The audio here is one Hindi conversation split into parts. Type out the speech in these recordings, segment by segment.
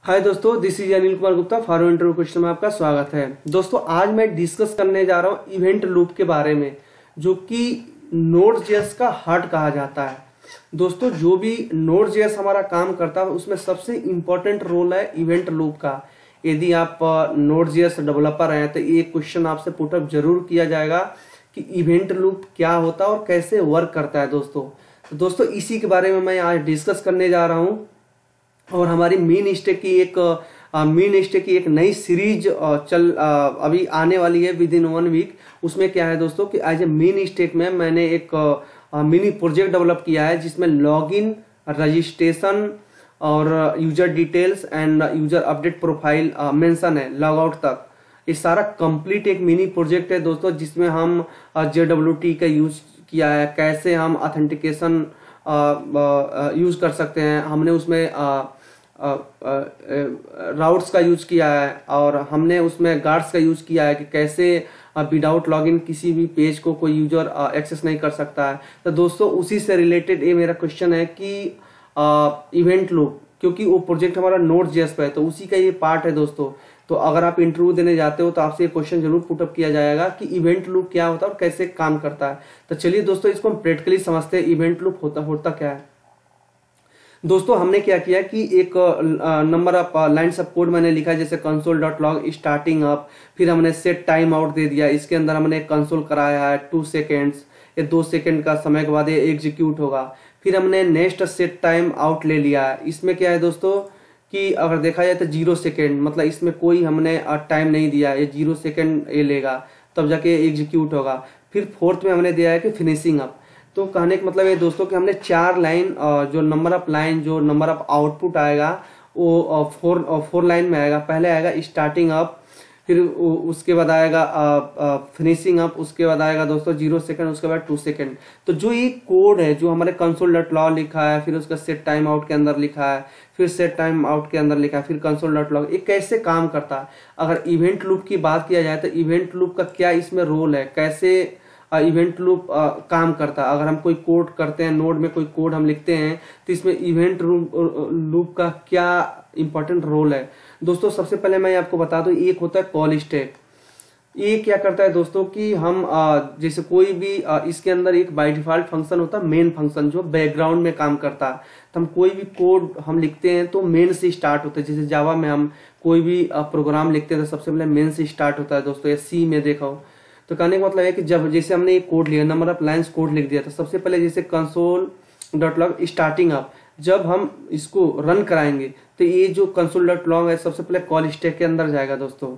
हाय दोस्तों, this is Anil Kumar Gupta. For interview question में आपका स्वागत है। दोस्तों आज मैं डिस्कस करने जा रहा हूँ इवेंट लूप के बारे में, जो कि नोड.जेएस का हार्ट कहा जाता है। दोस्तों जो भी नोड.जेएस हमारा काम करता है उसमें सबसे इम्पोर्टेंट रोल है इवेंट लूप का। यदि आप नोड.जेएस डेवलपर हैं तो ये क्वेश्चन आपसे पुटअप जरूर किया जाएगा कि इवेंट लूप क्या होता है और कैसे वर्क करता है। दोस्तों इसी के बारे में मैं आज डिस्कस करने जा रहा हूँ। और हमारी मीन स्टेक की एक नई सीरीज अभी आने वाली है विद इन 1 वीक। उसमें क्या है दोस्तों कि एज ए मीन स्टेक में मैंने एक मिनी प्रोजेक्ट डेवलप किया है जिसमें लॉगिन, रजिस्ट्रेशन और user details and user update profile mention है, लॉग आउट तक। ये सारा कंप्लीट एक मिनी प्रोजेक्ट है दोस्तों, जिसमें हम JWT का यूज किया है, कैसे हम ऑथेंटिकेशन यूज कर सकते हैं। हमने उसमें राउट्स का यूज किया है और हमने उसमें गार्ड्स का यूज किया है कि कैसे विदाउट लॉगिन किसी भी पेज को कोई यूजर एक्सेस नहीं कर सकता है। तो दोस्तों उसी से रिलेटेड ये मेरा क्वेश्चन है कि इवेंट लूप, क्योंकि वो प्रोजेक्ट हमारा नोड.जेएस पे है तो उसी का ये पार्ट है दोस्तों। तो अगर आप इंटरव्यू देने जाते हो तो आपसे ये क्वेश्चन जरूर पुटअप किया जाएगा कि इवेंट लूप क्या होता है और कैसे काम करता है। तो चलिए दोस्तों इसको हम प्रैक्टिकली समझते हैं, इवेंट लूप होता क्या है। दोस्तों हमने क्या किया कि एक number of lines of code मैंने लिखा, जैसे console.log स्टार्टिंग अप। फिर हमने सेट टाइम आउट दे दिया, इसके अंदर हमने कंसोल कराया है 2 सेकेंड्स। ये 2 सेकेंड का समय के बाद ये एग्जीक्यूट होगा। फिर हमने नेक्स्ट सेट टाइम आउट ले लिया है। इसमें क्या है दोस्तों कि अगर देखा जाए तो 0 सेकेंड, मतलब इसमें कोई हमने टाइम नहीं दिया, ये 0 सेकेंड ये लेगा तब जाके एग्जीक्यूट होगा। फिर फोर्थ में हमने दिया है कि फिनिशिंग अप। तो कहने का मतलब ये दोस्तों कि हमने 4 लाइन, जो नंबर ऑफ आउटपुट आएगा वो 4 लाइन में आएगा। पहले आएगा स्टार्टिंग अप, फिर उसके बाद आएगा फिनिशिंग अप, उसके बाद आएगा दोस्तों 0 सेकंड, उसके बाद 2 सेकंड। तो जो ये कोड है जो हमारे console.log लिखा है, फिर उसका सेट टाइम आउट के अंदर लिखा है, फिर सेट टाइम आउट के अंदर लिखा है, फिर console.log, ये कैसे काम करता है। अगर इवेंट लूप की बात किया जाए तो इवेंट लूप का क्या इसमें रोल है, कैसे इवेंट लूप काम करता है। अगर हम कोई कोड करते हैं, नोड में कोई कोड हम लिखते हैं तो इसमें इवेंट लूप का क्या इंपॉर्टेंट रोल है। दोस्तों सबसे पहले मैं आपको बता दूं, एक होता है कॉल स्टैक। ये क्या करता है दोस्तों कि हम जैसे कोई भी इसके अंदर एक बाय डिफॉल्ट फंक्शन होता है मेन फंक्शन, जो बैकग्राउंड में काम करता है। तो हम कोई भी कोड हम लिखते हैं तो मेन से स्टार्ट होता है। जैसे जावा में हम कोई भी प्रोग्राम लिखते हैं तो सबसे पहले मेन से स्टार्ट होता है दोस्तों, या सी में देखा हो। तो कहने का मतलब है कि जब जैसे हमने एक कोड लिया, नंबर ऑफ लाइंस कोड लिख दिया, तो सबसे पहले जैसे console.log स्टार्टिंग अप, जब हम इसको रन कराएंगे तो ये जो console.log है सबसे पहले कॉल स्टैक के अंदर जाएगा दोस्तों।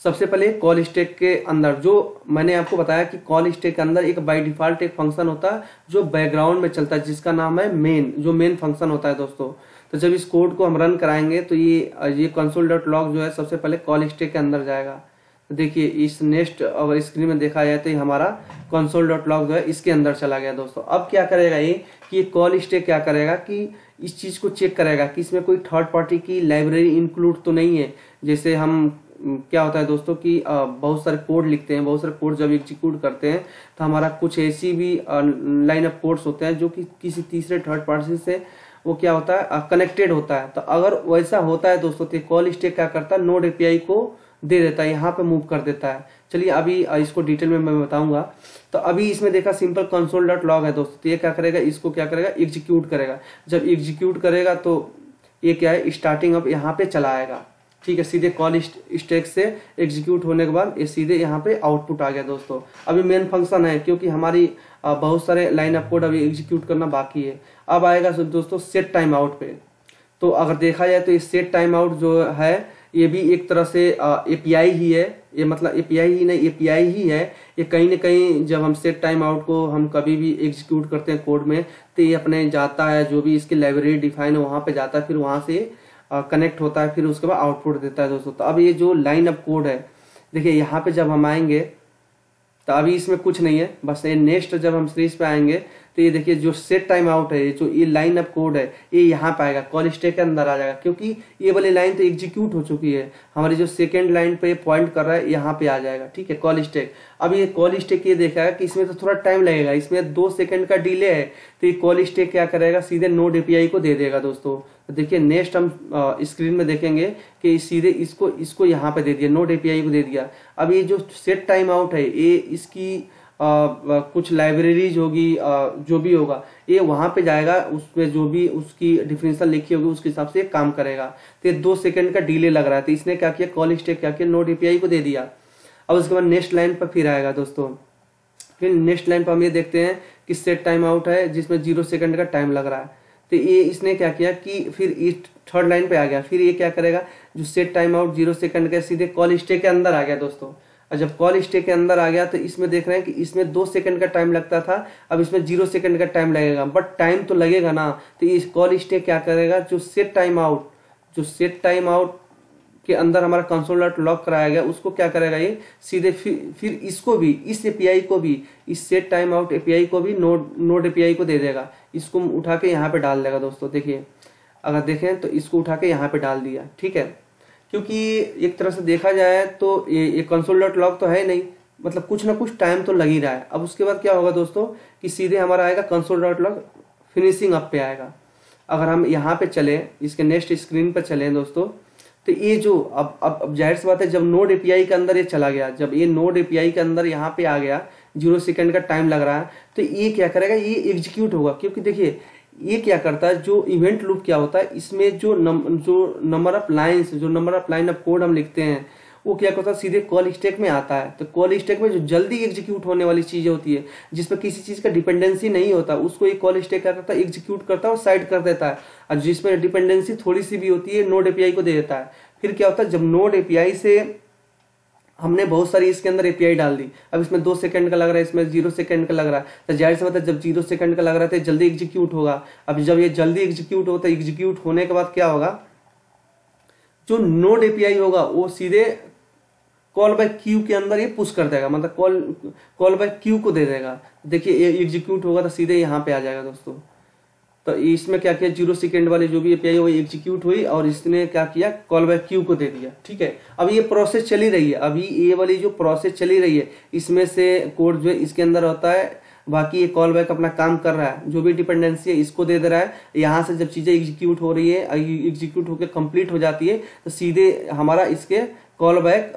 सबसे पहले कॉल स्टैक के अंदर, जो मैंने आपको बताया कि कॉल स्टैक के अंदर एक बाय डिफॉल्ट एक फंक्शन होता है जो बैकग्राउंड में चलता है, जिसका नाम है मेन, जो मेन फंक्शन होता है दोस्तों। तो जब इस कोड को हम रन कराएंगे तो ये console.log जो है सबसे पहले कॉल स्टैक के अंदर जाएगा। तो देखिए इस नेक्स्ट अगर स्क्रीन में देखा जाए तो ये हमारा console.log जो है इसके अंदर चला गया दोस्तों। अब क्या करेगा ये कि कॉल स्टैक क्या करेगा कि इस चीज को चेक करेगा कि इसमें कोई थर्ड पार्टी की लाइब्रेरी इंक्लूड तो नहीं है। जैसे हम क्या होता है दोस्तों कि बहुत सारे कोड लिखते हैं, बहुत सारे कोड जब एग्जीक्यूट करते हैं तो हमारा कुछ ऐसी भी लाइन ऑफ कोड्स होते हैं जो कि किसी तीसरे थर्ड पार्टी से वो क्या होता है कनेक्टेड होता है। तो अगर वैसा होता है दोस्तों तो कॉल स्टैक क्या करता है, नोड एपीआई को दे देता है, यहाँ पे मूव कर देता है। चलिए अभी इसको डिटेल में मैं बताऊंगा। तो अभी इसमें देखा सिंपल console.log है दोस्तों, तो ये क्या करेगा, इसको क्या करेगा, एग्जीक्यूट करेगा। जब एग्जीक्यूट करेगा तो ये क्या है, स्टार्टिंग अप यहाँ पे चला आएगा। ठीक है, सीधे कॉल स्टैक से एग्जीक्यूट होने के बाद ये सीधे यहाँ पे आउटपुट आ गया दोस्तों। अभी मेन फंक्शन है क्योंकि हमारी बहुत सारे लाइन ऑफ कोड अभी एग्जीक्यूट करना बाकी है। अब आएगा दोस्तों सेट टाइम आउट पे। तो अगर देखा जाए तो ये सेट टाइम आउट जो है ये भी एक तरह से एपीआई ही है। ये मतलब एपीआई ही नहीं, एपीआई ही है। ये कहीं ना कहीं जब हम सेट टाइम आउट को हम कभी भी एग्जीक्यूट करते हैं कोड में तो ये अपने जाता है, जो भी इसकी लाइब्रेरी डिफाइन है वहां पे जाता है, फिर वहां से कनेक्ट होता है, फिर उसके बाद आउटपुट देता है दोस्तों। तो अब ये जो लाइन ऑफ कोड है देखिए, यहाँ पे जब हम आएंगे तो अभी इसमें कुछ नहीं है, बस ये नेक्स्ट जब हम सीरीज पे आएंगे तो ये देखिए जो सेट टाइम आउट है, जो ये लाइन ऑफ कोड है ये यहाँ पे आएगा, कॉल स्टैक के अंदर आ जाएगा, क्योंकि ये वाली लाइन तो एग्जीक्यूट हो चुकी है। हमारी जो सेकंड लाइन पे पॉइंट कर रहा है यहाँ पे आ जाएगा। ठीक है, कॉल स्टैक। अब ये कॉल स्टैक ये देखेगा कि इसमें तो थोड़ा टाइम लगेगा, इसमें 2 सेकंड का डिले है, तो ये कॉल स्टैक क्या करेगा, सीधे नोड एपीआई को दे देगा दोस्तों। तो देखिए नेक्स्ट हम स्क्रीन में देखेंगे कि सीधे इसको यहाँ पे दे दिया, नोड एपीआई को दे दिया। अब ये जो सेट टाइम आउट है ये इसकी कुछ लाइब्रेरीज होगी, जो भी होगा ये वहां पे जाएगा, उसमें जो भी उसकी डिफिनेशन लिखी होगी उसके हिसाब से ये काम करेगा। तो ये 2 सेकंड का डिले लग रहा है, तो इसने क्या किया, कॉल स्टेक क्या किया, नोड एपीआई को दे दिया। अब उसके बाद नेक्स्ट लाइन पर फिर आएगा दोस्तों, फिर नेक्स्ट लाइन पर हम ये देखते हैं कि सेट टाइम आउट है जिसमें 0 सेकंड का टाइम लग रहा है। तो ये इसने क्या किया कि फिर इस थर्ड लाइन पे आ गया, फिर ये क्या करेगा, जो सेट टाइम आउट 0 सेकंड का सीधे कॉल स्टेक के अंदर आ गया दोस्तों। और जब कॉल स्टेक के अंदर आ गया तो इसमें देख रहे हैं कि इसमें 2 सेकंड का टाइम लगता था, अब इसमें 0 सेकंड का टाइम लगेगा, बट टाइम तो लगेगा ना। तो इस कॉल स्टेक क्या करेगा, जो सेट टाइम आउट के अंदर हमारा कंसोल डॉट लॉग कराया गया उसको क्या करेगा, ये सीधे फिर इसको भी, इस एपीआई को भी, इस सेट टाइम आउट एपीआई को भी नोड एपीआई को दे देगा, इसको उठा के यहाँ पे डाल देगा दोस्तों। देखिए अगर देखें तो इसको उठा के यहाँ पे डाल दिया, ठीक है। क्योंकि एक तरह से देखा जाए तो ये कंसोल डॉट लॉग तो है नहीं, मतलब कुछ ना कुछ टाइम तो लग ही रहा है। अब उसके बाद क्या होगा दोस्तों कि सीधे हमारा आएगा console dot log finishing up पे आएगा। अगर हम यहाँ पे चले, इसके नेक्स्ट स्क्रीन पे चले दोस्तों, तो ये जो अब जाहिर सी बात है, जब नोड एपीआई के अंदर ये चला गया, जब ये नोड एपीआई के अंदर यहाँ पे आ गया, 0 सेकंड का टाइम लग रहा है, तो ये क्या करेगा, ये एग्जीक्यूट होगा। क्योंकि देखिए ये क्या करता है, जो इवेंट लूप क्या होता है, इसमें जो number of line of code हम लिखते हैं वो क्या करता है, सीधे कॉल स्टैक में आता है। तो कॉल स्टैक में जो जल्दी एग्जीक्यूट होने वाली चीजें होती है, जिसमें किसी चीज का डिपेंडेंसी नहीं होता, उसको ये कॉल स्टैक क्या करता है, एग्जीक्यूट करता है और साइड कर देता है। और जिसमें डिपेंडेंसी थोड़ी सी भी होती है, नोड एपीआई को दे देता है। फिर क्या होता है, जब नोड एपीआई से हमने बहुत सारी इसके अंदर एपीआई डाल दी, अब इसमें 2 सेकंड का लग रहा है, इसमें 0 सेकंड का लग रहा है, तो जाहिर सी बात है जब 0 सेकंड का लग रहा है तो जल्दी एग्जीक्यूट होगा। अब जब ये जल्दी एग्जीक्यूट होता है, एग्जीक्यूट होने के बाद क्या होगा, जो नोड एपीआई होगा वो सीधे कॉल बाय क्यू के अंदर ये पुश कर देगा, मतलब कॉल बाय क्यू को दे देगा। देखिए ये एग्जीक्यूट होगा तो सीधे यहाँ पे आ जाएगा दोस्तों। तो इसमें क्या किया, 0 सेकंड वाली जो भी एपीआई वो एग्जीक्यूट हुई और इसने क्या किया, कॉल बैक क्यू को दे दिया, ठीक है। अब ये प्रोसेस चली रही है, अभी ये वाली जो प्रोसेस चली रही है इसमें से कोड जो है इसके अंदर होता है, बाकी ये कॉल बैक अपना काम कर रहा है, जो भी डिपेंडेंसी है इसको दे रहा है। यहाँ से जब चीजें एग्जीक्यूट हो रही है, एग्जीक्यूट होकर कंप्लीट हो जाती है, तो सीधे हमारा इसके कॉल बैक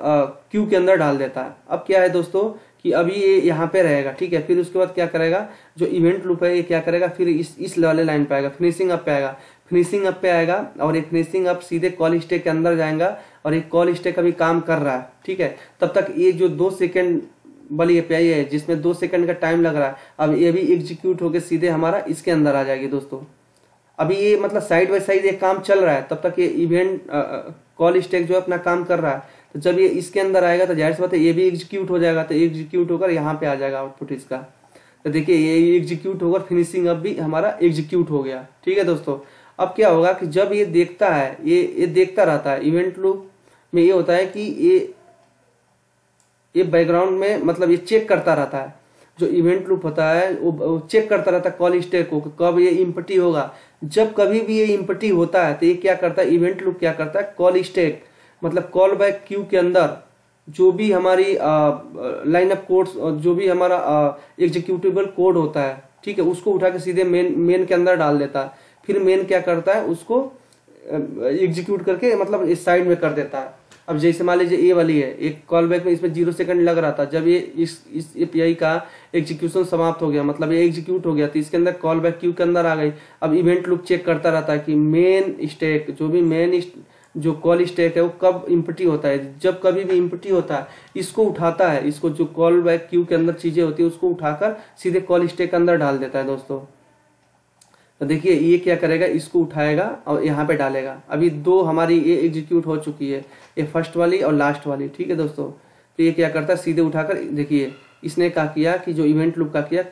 क्यू के अंदर डाल देता है। अब क्या है दोस्तों कि अभी ये यहाँ पे रहेगा, ठीक है। फिर उसके बाद क्या करेगा, जो इवेंट लूप है ये क्या करेगा, फिर इस वाले लाइन पे आएगा, फिनिशिंग अप पे आएगा, फिनिशिंग अप पे आएगा और एक फिनिशिंग अप सीधे कॉल स्टैक के अंदर जाएगा और एक कॉल स्टैक अभी काम कर रहा है, ठीक है। तब तक ये जो 2 सेकंड वाली एपीआई है जिसमें 2 सेकंड का टाइम लग रहा है, अब ये भी एग्जीक्यूट होकर सीधे हमारा इसके अंदर आ जाएगी दोस्तों। अभी ये मतलब साइड बाय साइड ये काम चल रहा है, तब तक ये इवेंट कॉल स्टैक जो है अपना काम कर रहा है। तो जब ये इसके अंदर आएगा तो जाहिर सी बात है ये भी एग्जीक्यूट हो जाएगा, तो एग्जीक्यूट होकर यहाँ पे आ जाएगा आउटपुट इसका। तो देखिए ये एग्जीक्यूट होकर फिनिशिंग अब भी हमारा एग्जीक्यूट हो गया, ठीक है दोस्तों। अब क्या होगा कि जब ये देखता है, ये देखता रहता है, इवेंट लूप में ये होता है कि ये बैकग्राउंड में मतलब ये चेक करता रहता है, जो इवेंट लूप होता है वो चेक करता रहता है कॉल स्टैक को, कब ये इम्पटी होगा। जब कभी भी ये इम्पटी होता है तो ये क्या करता है, इवेंट लूप क्या करता है, कॉल स्टैक मतलब कॉल बैक क्यू के अंदर जो भी हमारी लाइन ऑफ कोड्स, जो भी हमारा एग्जीक्यूटेबल कोड होता है, ठीक है, उसको उठा के सीधे मेन के अंदर डाल देता है। फिर मेन क्या करता है, उसको एग्जीक्यूट करके मतलब इस साइड में कर देता है। अब जैसे मान लीजिए ये वाली है, एक कॉल बैक में इसमें 0 सेकंड लग रहा था, जब ये इस एपीआई का एग्जीक्यूशन समाप्त हो गया, मतलब ये एग्जीक्यूट हो गया, तो इसके अंदर कॉल बैक क्यू के अंदर आ गई। अब इवेंट लूप चेक करता रहता है कि मेन स्टैक जो भी जो कॉल स्टैक है वो कब इम्पटी होता है। जब कभी भी इम्पटी होता है इसको उठाता है, इसको जो कॉल बैक क्यू के अंदर चीजें होती है उसको उठाकर सीधे कॉल स्टैक के अंदर डाल देता है दोस्तों। तो देखिए ये क्या करेगा, इसको उठाएगा और यहाँ पे डालेगा। अभी 2 हमारी ये एग्जीक्यूट हो चुकी है, ये फर्स्ट वाली और लास्ट वाली, ठीक है दोस्तों। तो ये क्या करता है, सीधे उठाकर देखिए इसने क्या किया कि जो इवेंट लूप का किया,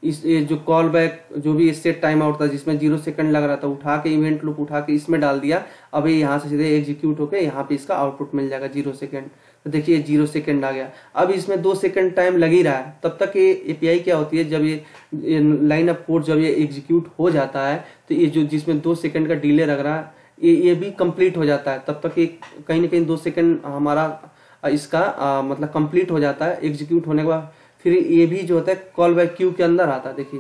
इस ये जो कॉल बैक जो भी सेट टाइम आउट था जिसमें 0 सेकंड लग रहा था, उठा के इवेंट लूप उठा के इसमें डाल दिया। अब ये यहाँ से सीधे एग्जीक्यूट होकर यहाँ पे इसका आउटपुट मिल जाएगा 0 सेकंड। तो देखिए 0 सेकंड आ गया। अब इसमें 2 सेकंड टाइम लग ही रहा है, तब तक ये एपीआई क्या होती है, जब ये लाइन ऑफ कोड जब ये एग्जीक्यूट हो जाता है तो ये जो जिसमें 2 सेकंड का डिले लग रहा है ये भी कंप्लीट हो जाता है। तब तक ये कहीं ना कहीं 2 सेकंड हमारा इसका मतलब कंप्लीट हो जाता है एग्जीक्यूट होने के बाद। फिर ये भी जो होता है कॉल बैक क्यू के अंदर आता है, देखिए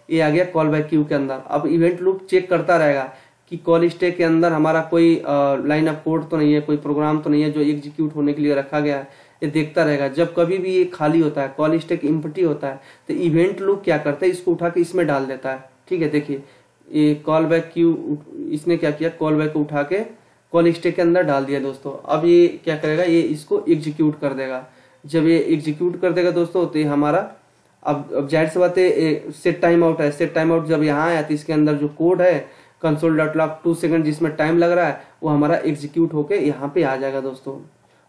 ये आ गया कॉल बैक क्यू के अंदर। अब इवेंट लूप चेक करता रहेगा कि कॉल स्टैक के अंदर हमारा कोई लाइन ऑफ कोड तो नहीं है, कोई प्रोग्राम तो नहीं है जो एग्जीक्यूट होने के लिए रखा गया है। ये देखता रहेगा। जब कभी भी ये खाली होता है, कॉल स्टैक इम्प्टी होता है, तो इवेंट लूप क्या करता है, इसको उठा के इसमें डाल देता है। ठीक है, देखिए ये कॉल बैक क्यू, इसने क्या किया, कॉल बैक को उठा के कॉल स्टैक के अंदर डाल दिया दोस्तों। अब ये क्या करेगा, ये इसको एग्जीक्यूट कर देगा। जब ये एग्जीक्यूट कर देगा दोस्तों, तो ये हमारा अब जाहिर सी बात है सेट टाइम आउट है। सेट टाइम आउट जब यहाँ आया तो इसके अंदर जो कोड है console.log 2 सेकंड जिसमें टाइम लग रहा है, वो हमारा एग्जीक्यूट होके यहाँ पे आ जाएगा दोस्तों।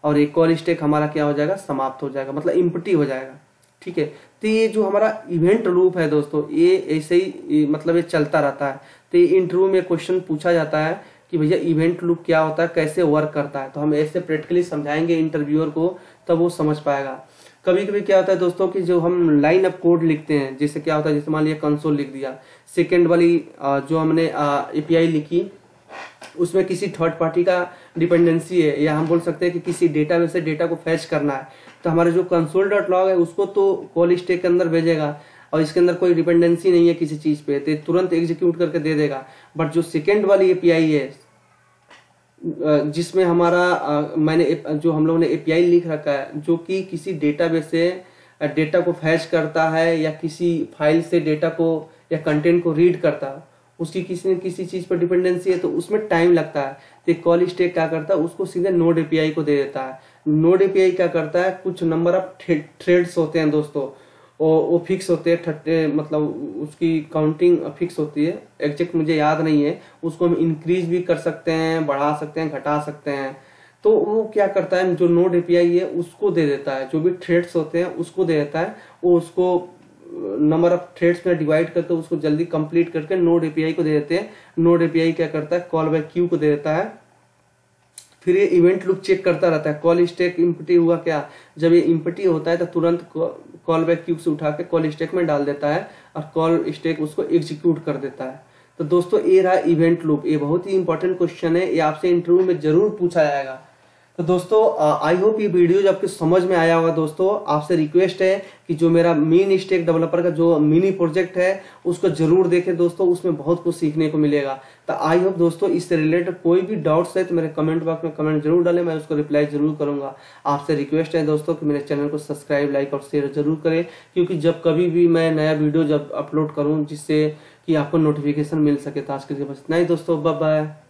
और एक कॉल स्टैक हमारा क्या हो जाएगा, समाप्त हो जाएगा, मतलब इम्प्टी हो जाएगा। ठीक है, तो ये जो हमारा इवेंट लूप है दोस्तों, ये ऐसे ही मतलब ये चलता रहता है। तो ये इंटरव्यू में क्वेश्चन पूछा जाता है कि भैया इवेंट लूप क्या होता है, कैसे वर्क करता है, तो हम ऐसे प्रैक्टिकली समझाएंगे इंटरव्यूअर को, तब वो समझ पाएगा। कभी कभी क्या होता है दोस्तों कि जो हम लाइन ऑफ कोड लिखते हैं, जैसे क्या होता है, जैसे मान लिया कंसोल लिख दिया, सेकेंड वाली जो हमने एपीआई लिखी, उसमें किसी थर्ड पार्टी का डिपेंडेंसी है, या हम बोल सकते हैं कि किसी डेटाबेस से डेटा को फैच करना है, तो हमारे जो console.log है उसको तो कॉल स्टैक के अंदर भेजेगा, और इसके अंदर कोई डिपेंडेंसी नहीं है किसी चीज पे, तो तुरंत एग्जीक्यूट करके दे देगा। बट जो सेकेंड वाली एपीआई है, जिसमें हमारा जो हम लोगों ने एपीआई लिख रखा है, जो कि किसी डेटाबेस से डेटा को फैच करता है, या किसी फाइल से डेटा को या कंटेंट को रीड करता है, उसकी किसी न किसी चीज पर डिपेंडेंसी है, तो उसमें टाइम लगता है। तो कॉल स्टैक क्या करता है, उसको सीधे नोड एपीआई को दे देता है। नोड एपीआई क्या करता है, कुछ नंबर ऑफ थ्रेड्स होते हैं दोस्तों, वो फिक्स होते हैं, मतलब उसकी काउंटिंग फिक्स होती है, एग्जैक्ट मुझे याद नहीं है, उसको हम इंक्रीज भी कर सकते हैं, बढ़ा सकते हैं, घटा सकते हैं। तो वो क्या करता है, जो नोड एपीआई है उसको दे देता है, जो भी थ्रेड्स होते हैं उसको दे देता है, वो उसको नंबर ऑफ थ्रेड्स में डिवाइड करके उसको जल्दी कंप्लीट करके नोड एपीआई को दे देते हैं। नोड एपीआई क्या करता है, कॉल बैक क्यू को दे देता है। फिर ये इवेंट लूप चेक करता रहता है, कॉल स्टैक इम्प्टी हुआ क्या। जब ये इम्प्टी होता है तो तुरंत कॉल बैक क्यू से उठा के कॉल स्टैक में डाल देता है, और कॉल स्टैक उसको एग्जीक्यूट कर देता है। तो दोस्तों ये रहा इवेंट लूप। ये बहुत ही इंपॉर्टेंट क्वेश्चन है, ये आपसे इंटरव्यू में जरूर पूछा जाएगा। तो दोस्तों आई होप ये वीडियो जब आपके समझ में आया होगा। दोस्तों आपसे रिक्वेस्ट है कि जो मेरा मीन स्टैक डेवलपर का जो मिनी प्रोजेक्ट है उसको जरूर देखें दोस्तों, उसमें बहुत कुछ सीखने को मिलेगा। तो आई होप दोस्तों इससे रिलेटेड कोई भी डाउट्स है तो मेरे कमेंट बॉक्स में कमेंट जरूर डालें, मैं उसको रिप्लाई जरूर करूंगा। आपसे रिक्वेस्ट है दोस्तों कि मेरे चैनल को सब्सक्राइब, लाइक और शेयर जरूर करें, क्योंकि जब कभी भी मैं नया वीडियो जब अपलोड करूँ जिससे कि आपको नोटिफिकेशन मिल सके। तो आज के लिए बस इतना ही दोस्तों, बाय बाय।